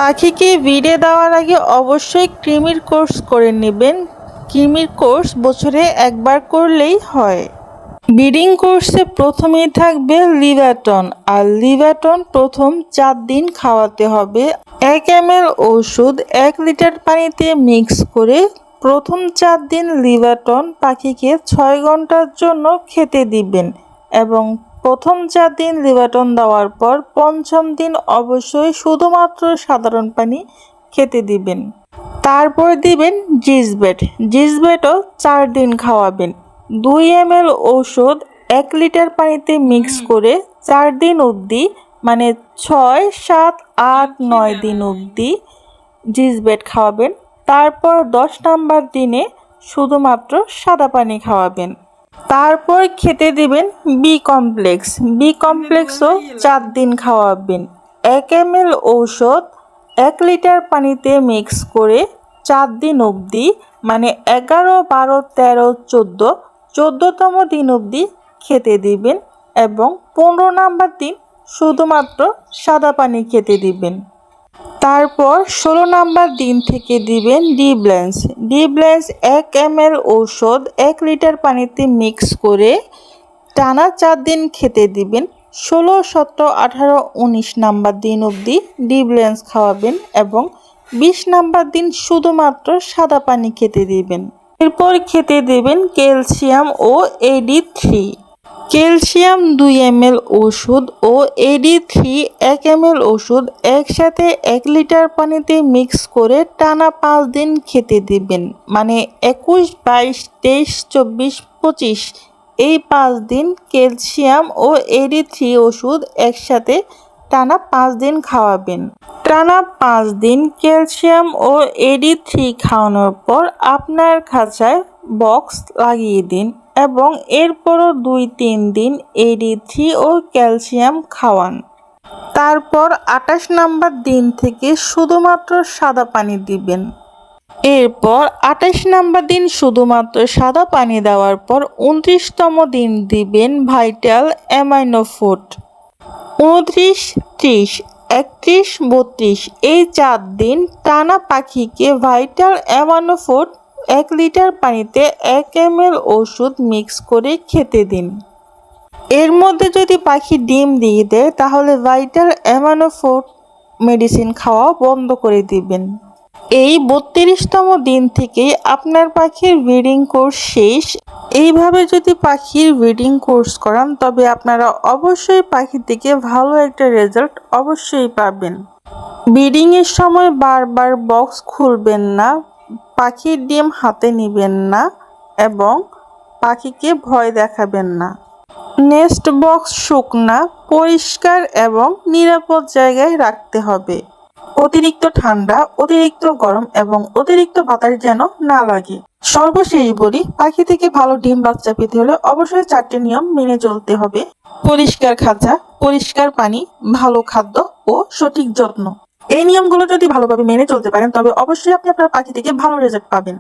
পাখিকে বিড়ে দেওয়ার আগে অবশ্যই কৃমির কোর্স করে নেবেন। কৃমির কোর্স বছরে একবার করলেই হয়। ব্রিডিং কোর্সে প্রথমেই থাকবে লিভাটন, আর লিভাটন প্রথম 4 দিন খাওয়াতে হবে। 1 ml ওষুধ 1 লিটার পানিতে মিক্স করে প্রথম 4 দিন লিভাটন পাখিকে 6 ঘন্টার জন্য খেতে দিবেন এবং প্রথম 4 দিন লিভাটন দেওয়ার পর পঞ্চম দিন অবশ্যই শুধুমাত্র সাধারণ পানি খেতে দিবেন। তারপর দিবেন জিসবেট। জিসবেটও 4 দিন খাওয়াবেন। 2 ml ঔষধ 1 লিটার পানিতে মিক্স করে 4 দিন অবধি, মানে 6, 7, 8, 9 দিন অবধি জিসবেট খাওয়াবেন। তারপর 10 নাম্বার দিনে শুধুমাত্র সাদা পানি খাওয়াবেন। তারপর খেতে দিবেন বি কমপ্লেক্স। বি কমপ্লেক্সও 4 দিন খাওয়াবেন। 1 ml ঔষধ 1 লিটার পানিতে মিক্স করে 4 দিন অবধি, মানে 11, 12, 13, 14, 14তম দিন অবধি খেতে দিবেন এবং 15 নাম্বার দিন শুধুমাত্র সাদা পানি খেতে দিবেন। তারপর 16 নাম্বার দিন থেকে দিবেন ডিব্লেন্স। ডিব্লেন্স 1 ml ঔষধ 1 লিটার পানিতে মিক্স করে টানা 4 দিন খেতে দিবেন। 16, 17, 18, 19 নাম্বার দিন অবধি ডিব্লেন্স খাওয়াবেন এবং 20 নাম্বার দিন শুধুমাত্র সাদা পানি খেতে দিবেন। এরপর খেতে দেবেন ক্যালসিয়াম ও AD3। ক্যালসিয়াম 2 ml ওষুধ ও AD3 1 ml ওষুধ একসাথে 1 লিটার পানিতে মিক্স করে টানা 5 দিন খেতে দিবেন, মানে 21, 22, 23, 24, 25 এই 5 দিন ক্যালসিয়াম ও AD3 ওষুধ একসাথে টানা 5 দিন খাওয়াবেন। টানা 5 দিন ক্যালসিয়াম ও AD3 খাওয়ানোর পর আপনার খাঁচায় বক্স লাগিয়ে দিন এবং এরপরও 2-3 দিন AD3 ও ক্যালসিয়াম খাওয়ান। তারপর 28 নাম্বার দিন থেকে শুধুমাত্র সাদা পানি দিবেন। এরপর 28 নাম্বার দিন শুধুমাত্র সাদা পানি দেওয়ার পর 29তম দিন দিবেন ভাইটাল অ্যামাইনো ফুড। 29, 30, 31, 32 এই 4 দিন টানা পাখিকে ভাইটাল অ্যামাইনো ফুড 1 লিটার পানিতে 1 ml ওষুধ মিক্স করে খেতে দিন। এর মধ্যে যদি পাখি ডিম দিয়ে দেয় তাহলে ভাইটাল অ্যামাইনো ফুড মেডিসিন খাওয়া বন্ধ করে দিবেন। এই 32তম দিন থেকে আপনার পাখির ব্রিডিং কোর্স শেষ। এইভাবে যদি পাখির ব্রিডিং কোর্স করান তবে আপনারা অবশ্যই পাখি থেকে ভালো একটা রেজাল্ট অবশ্যই পাবেন। ব্রিডিংয়ের সময় বারবার বক্স খুলবেন না, পাখির ডিম হাতে নেবেন না এবং পাখিকে ভয় দেখাবেন না। নেস্ট বক্স শুকনা, পরিষ্কার এবং নিরাপদ জায়গায় রাখতে হবে। অতিরিক্ত ঠান্ডা, অতিরিক্ত গরম এবং অতিরিক্ত বাতাস যেন না লাগে। সর্বশেষ বলি, পাখি থেকে ভালো ডিম বাচ্চা পেতে হলে অবশ্যই 4টি নিয়ম মেনে চলতে হবে: পরিষ্কার খাঁচা, পরিষ্কার পানি, ভালো খাদ্য ও সঠিক যত্ন। এই নিয়মগুলো যদি ভালোভাবে মেনে চলতে পারেন তবে অবশ্যই আপনি আপনার পাখি থেকে ভালো রেজাল্ট পাবেন।